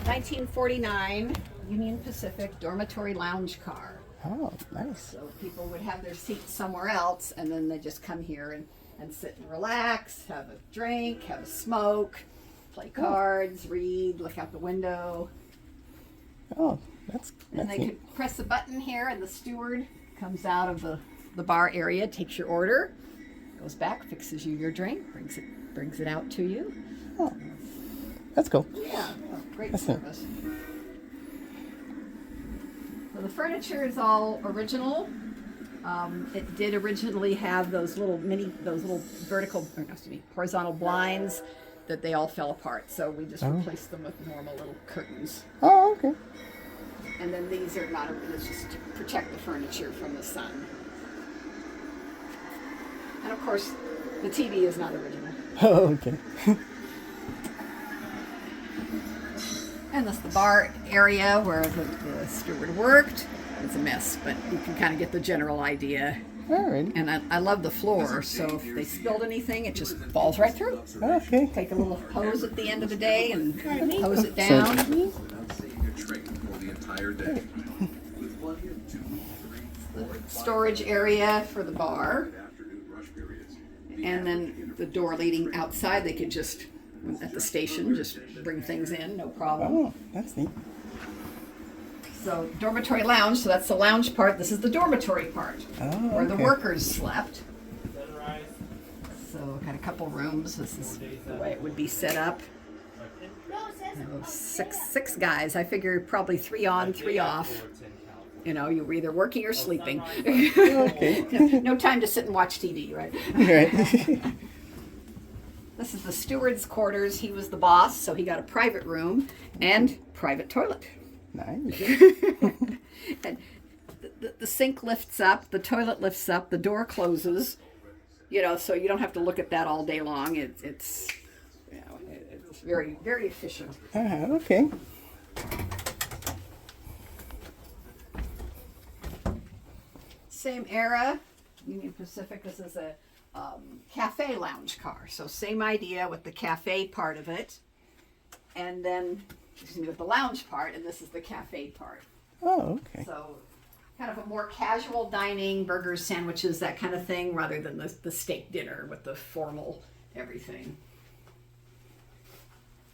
1949 Union Pacific dormitory lounge car. Oh, nice. So people would have their seats somewhere else, and then they just come here and sit and relax, have a drink, have a smoke, play cards, read, look out the window. Oh, that's And they neat. could press the button here, and the steward comes out of the bar area, takes your order, goes back, fixes you your drink, brings it out to you. Oh, that's cool. Yeah, great That's neat. service. So the furniture is all original. It did originally have those little horizontal blinds that they all fell apart. So we just replaced them with normal little curtains. Oh, okay. And then these are not, it's just to protect the furniture from the sun. And of course, the TV is not original. Oh, okay. And that's the bar area where the steward worked. It's a mess, but you can kind of get the general idea. Alright. And I love the floor, so if they spilled anything, it just falls right through. Okay. Take a little hose at the end of the day and hose it down. The storage area for the bar. And then the door leading outside, they could just, at the station, just bring things in, no problem. Oh, that's neat. So dormitory lounge, so that's the lounge part. This is the dormitory part, where the okay. workers slept. So got a couple rooms. This is the way it would be set up. Six guys. I figure probably 3 on, 3 off. You know, you were either working or sleeping. Okay. No time to sit and watch TV, right? Right. This is the steward's quarters. He was the boss, so he got a private room and private toilet. Nice. And the sink lifts up, the toilet lifts up, the door closes. You know, so you don't have to look at that all day long. It's you know, it's very, very efficient. Okay. Same era, Union Pacific. This is a cafe lounge car. So same idea with the cafe part of it, and then with the lounge part, and this is the cafe part. Oh, okay. So kind of a more casual dining, burgers, sandwiches, that kind of thing, rather than the steak dinner with the formal everything.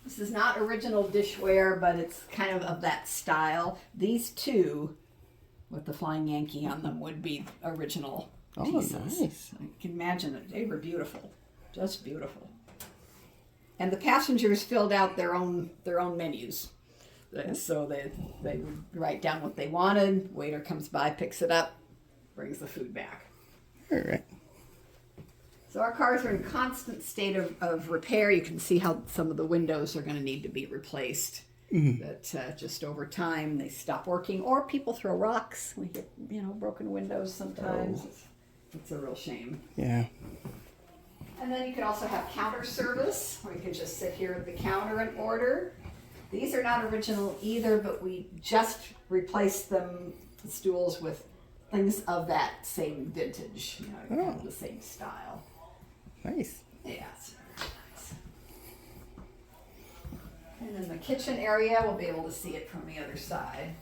This is not original dishware, but it's kind of that style. These two, with the Flying Yankee on them, would be original pieces. Nice. I can imagine it. They were beautiful, just beautiful. And the passengers filled out their own menus. So they would write down what they wanted. Waiter comes by, picks it up, brings the food back. All right. So our cars are in constant state of repair. You can see how some of the windows are going to need to be replaced. That just over time they stop working, or people throw rocks. We get broken windows sometimes. It's a real shame. Yeah. And then you can also have counter service, where you can just sit here at the counter and order. These are not original either, but we just replaced them, the stools, with things of that same vintage, kind of the same style. Nice. Yeah, it's very nice. And then the kitchen area, we'll be able to see it from the other side.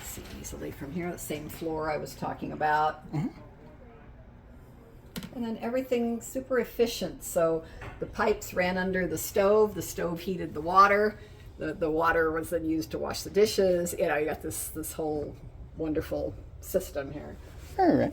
See easily from here, the same floor I was talking about. And then everything super efficient. So the pipes ran under the stove heated the water. The water was then used to wash the dishes. You got this whole wonderful system here. All right.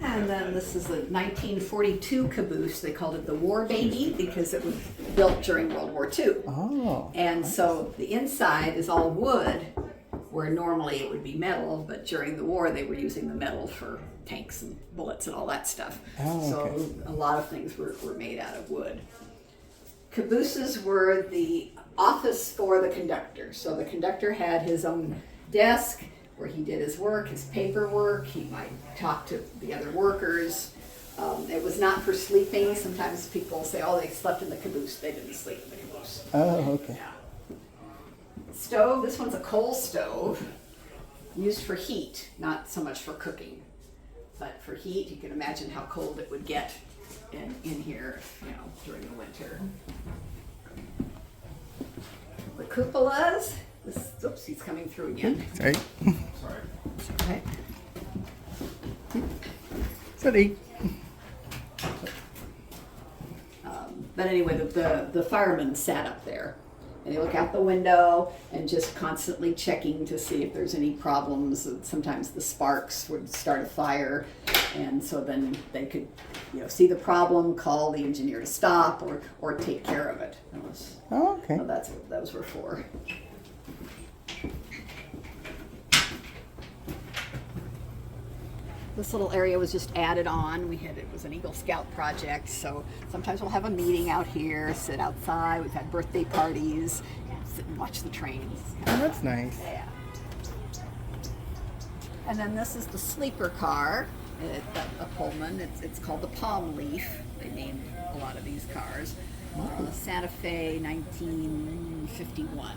And then this is a 1942 caboose. They called it the War Baby because it was built during World War II. Oh. And so the inside is all wood, where normally it would be metal, but during the war they were using the metal for tanks and bullets and all that stuff. Oh, so okay. a lot of things were made out of wood. Cabooses were the office for the conductor. So the conductor had his own desk where he did his work, his paperwork. He might talk to the other workers. It was not for sleeping. Sometimes people say, oh, they slept in the caboose. They didn't sleep in the caboose. Oh, okay. Stove, this one's a coal stove used for heat, not so much for cooking. But for heat, you can imagine how cold it would get in here, during the winter. The cupolas, oops, he's coming through again. Sorry. Okay. Sorry. But anyway, the firemen sat up there, and they look out the window and just constantly checking to see if there's any problems. Sometimes the sparks would start a fire, and so then they could, see the problem, call the engineer to stop, or take care of it. Oh, okay. So that's what those were for. This little area was just added on. It was an Eagle Scout project, so sometimes we'll have a meeting out here, sit outside. We've had birthday parties, sit and watch the trains. Oh, that's nice. Yeah. And then this is the sleeper car, a Pullman. It's called the Palm Leaf. They named a lot of these cars. Santa Fe 1951.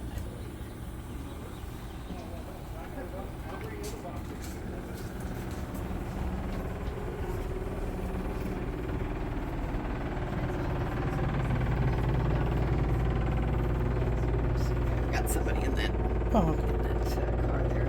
Got somebody in that, Oh, okay. car there.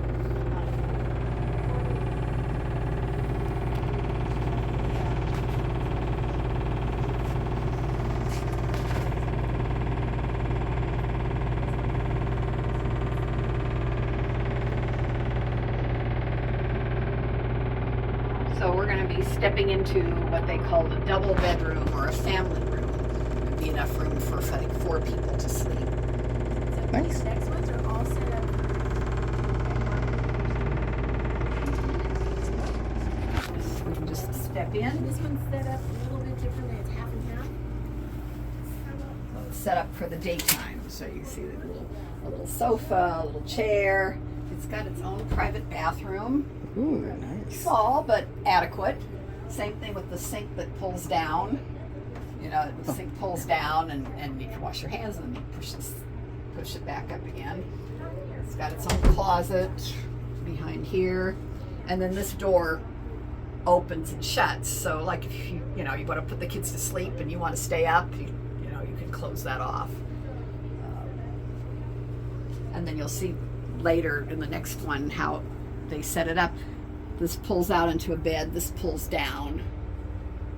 So we're going to be stepping into what they call a double bedroom or a family room. There'd be enough room for, I think, 4 people to sleep. Nice. These next ones are all set up. We can just step in. This one's set up a little bit differently. It's half and half. So it's set up for the daytime. So you see a little sofa, a little chair. It's got its own private bathroom. Ooh, nice. Small, but adequate. Same thing with the sink that pulls down. The sink pulls down and you can wash your hands and then push it back up again. It's got its own closet behind here. And then this door opens and shuts. So like if you want to put the kids to sleep and you want to stay up, you can close that off. And then you'll see later in the next one how they set it up. This pulls out into a bed, this pulls down,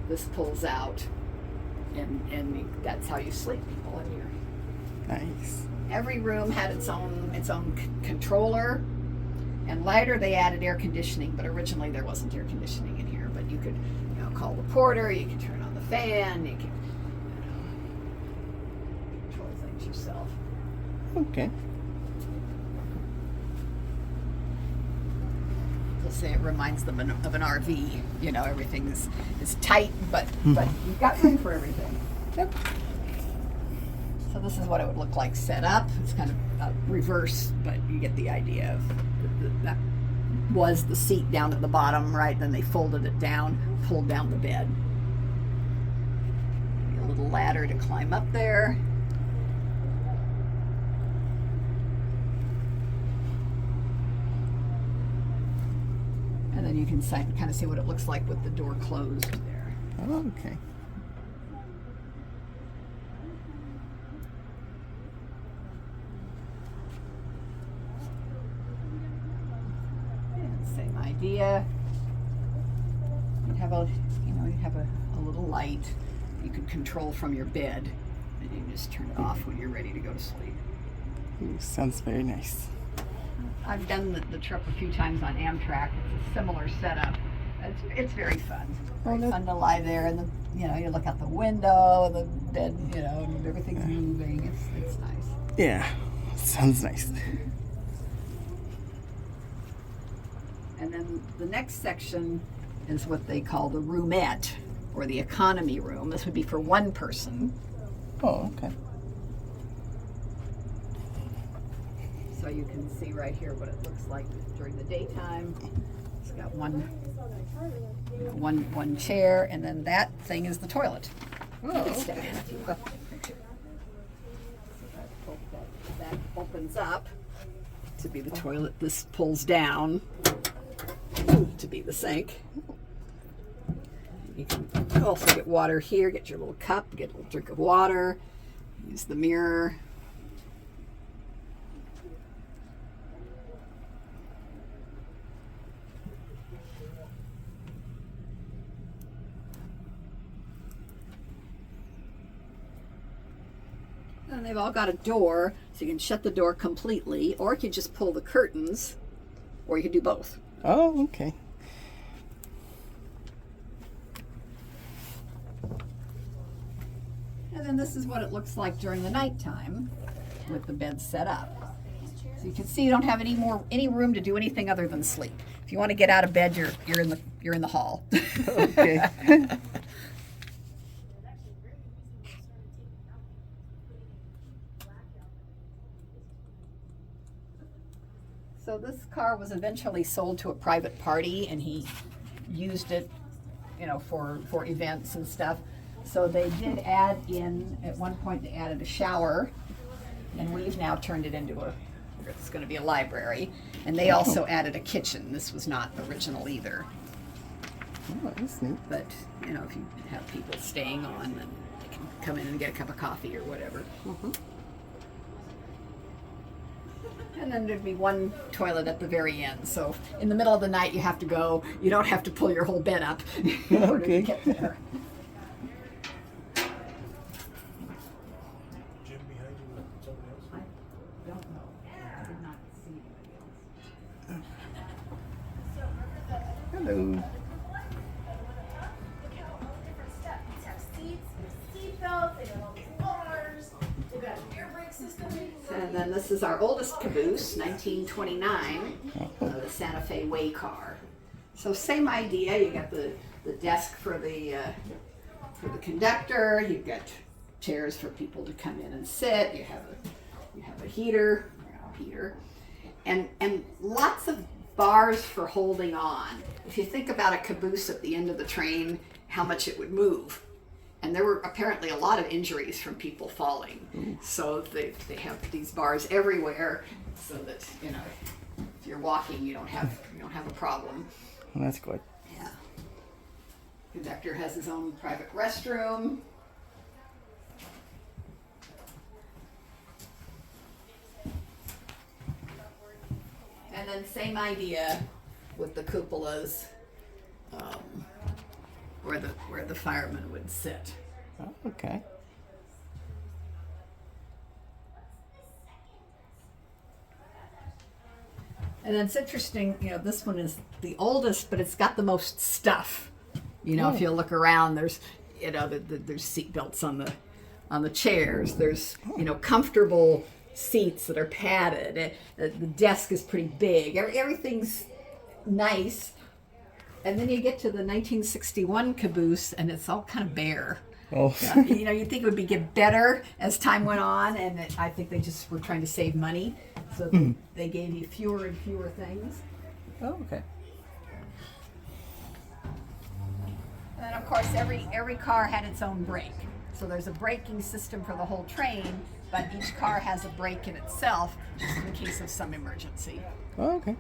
this pulls out, and that's how you sleep people in here. Nice. Every room had its own controller, and later they added air conditioning, but originally there wasn't air conditioning in here. But you could call the porter, you could turn on the fan, you could control things yourself. Okay. They'll say it reminds them of an RV. Everything is tight, but you've got room for everything. Yep. So this is what it would look like set up. It's kind of reverse, but you get the idea of that was the seat down at the bottom, right? Then they folded it down, pulled down the bed. A little ladder to climb up there. And then you can kind of see what it looks like with the door closed there. Oh, okay. And same idea. You have a little light you can control from your bed, and you just turn it off when you're ready to go to sleep. Ooh, sounds very nice. I've done the trip a few times on Amtrak. It's a similar setup. It's very fun. Very fun to lie there, and you look out the window, and the bed, and everything's moving. It's nice. Yeah, sounds nice. And then the next section is what they call the roomette, or the economy room. This would be for one person. Oh, okay. So you can see right here what it looks like during the daytime. It's got one one chair, and then that thing is the toilet. Oh, Step in if you will. That opens up to be the toilet. This pulls down to be the sink. You can also get water here, get your little cup, get a little drink of water, use the mirror. And they've all got a door, so you can shut the door completely, or you can just pull the curtains, or you can do both. Oh, okay. And then this is what it looks like during the nighttime with the bed set up. So you can see you don't have any room to do anything other than sleep. If you want to get out of bed, you're in the hall. Okay. So this car was eventually sold to a private party, and he used it, for events and stuff. So they did add in, at one point they added a shower, and we've now turned it into it's going to be a library. And they also added a kitchen. This was not original either. Oh, that's neat. But, if you have people staying on, then they can come in and get a cup of coffee or whatever. Mm-hmm. And then there'd be one toilet at the very end. So in the middle of the night you have to go. You don't have to pull your whole bed up in order to get there. Jim behind you with somebody else? I don't know. I did not see anybody else. Hello. Look at all the different steps. These have seats, seat belts, they have all these bars, they've got an air brake system. And then this is our oldest caboose, 1929, the Santa Fe Way car. So same idea. You got the desk for the conductor. You've got chairs for people to come in and sit. You have a heater, and lots of bars for holding on. If you think about a caboose at the end of the train, how much it would move. And there were apparently a lot of injuries from people falling. Ooh. So they have these bars everywhere, so that if you're walking, you don't have a problem. Well, that's good. Yeah. Conductor has his own private restroom. And then same idea with the cupolas. Where the firemen would sit. Oh, okay. And it's interesting, this one is the oldest, but it's got the most stuff. If you look around, there's, there's seat belts on the chairs. There's, comfortable seats that are padded. The desk is pretty big. Everything's nice. And then you get to the 1961 caboose, and it's all kind of bare. Oh. You'd think it would get better as time went on, and I think they just were trying to save money, so they gave you fewer and fewer things. Oh, okay. And of course, every car had its own brake. So there's a braking system for the whole train, but each car has a brake in itself, just in case of some emergency. Oh, okay.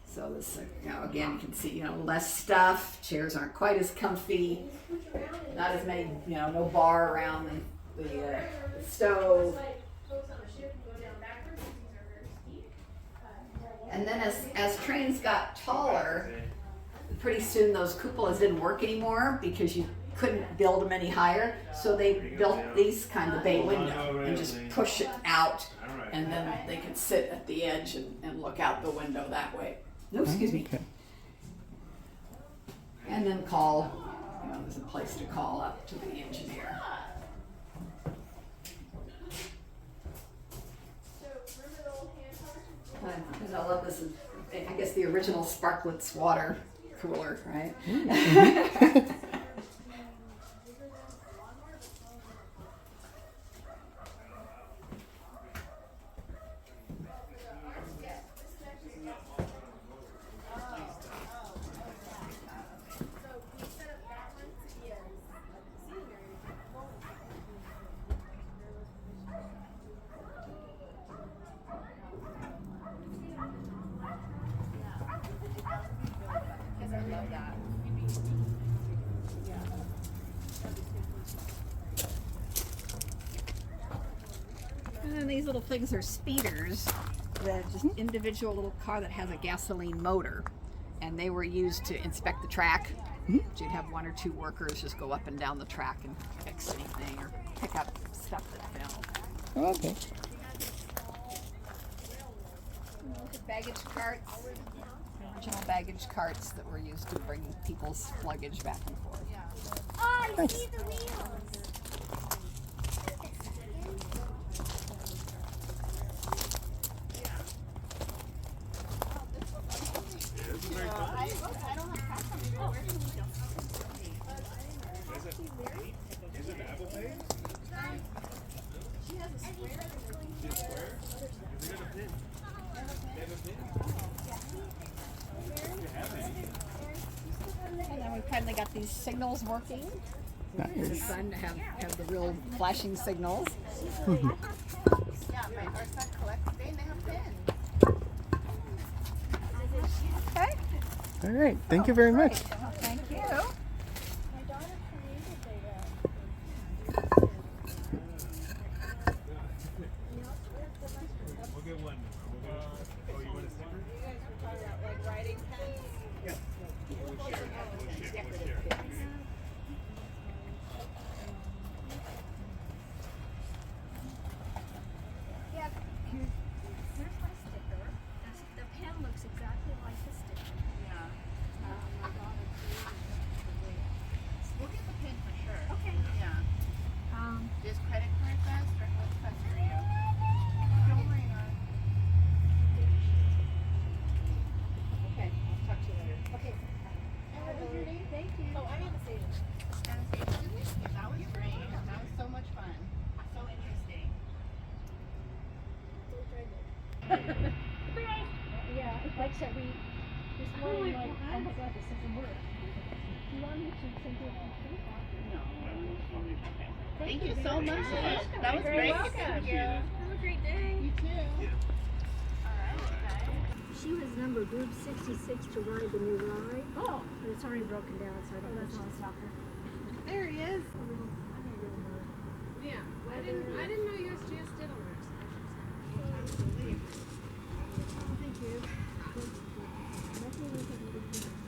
So this, again, you can see, less stuff. Chairs aren't quite as comfy. Not as many, no bar around the stove. And then as trains got taller, pretty soon those cupolas didn't work anymore because you couldn't build them any higher. So they built these kind of bay window and just push it out, and then they could sit at the edge and look out the window that way. No, excuse me. Okay. And then call, there's a place to call up to the engineer. Because I love this, I guess the original Sparklets water cooler, right? then these little things are speeders. They're just individual little car that has a gasoline motor. And they were used to inspect the track. So you'd have 1 or 2 workers just go up and down the track and fix anything or pick up stuff that fell. Oh, okay. Look at baggage carts. Original baggage carts that were used to bring people's luggage back and forth. Oh, I Nice. see the wheels. Is it Apple Pay? She has a square that's going Is it square? Is it got a pin? They have a pin? You have any? And then we finally got these signals working. It's Nice. fun to have the real flashing signals. Yeah, our son collects they have pins. Okay. All right. Thank you very much. Well, thank you. My daughter created We'll get one. Oh, you want a sticker? You guys were talking about like writing pens. Yeah. We'll share. We'll share. Yeah, here's my sticker. The pen looks exactly like the sticker. Yeah. My daughter created We'll get the pin for sure. Okay. Yeah. it. Is credit card best or what's best for you? Don't worry, hon. Okay, I'll talk to you later. Okay. And what was your name? Thank you. Oh, I'm Anastasia. Anastasia. That was great. That was so much fun. So interesting. Yeah, like I said, this morning, like, oh my god, this doesn't work. Do you want me to send you a picture? No. Thank you so much. That was great. Thank you. Have a great day. You too. All right, guys. She was numbered Group 66 to ride the new ride, Oh, but it's already broken down, so I don't know if she'll stop her. There he is. Yeah, I didn't know USGS did alerts. Thank you. Nothing we can do.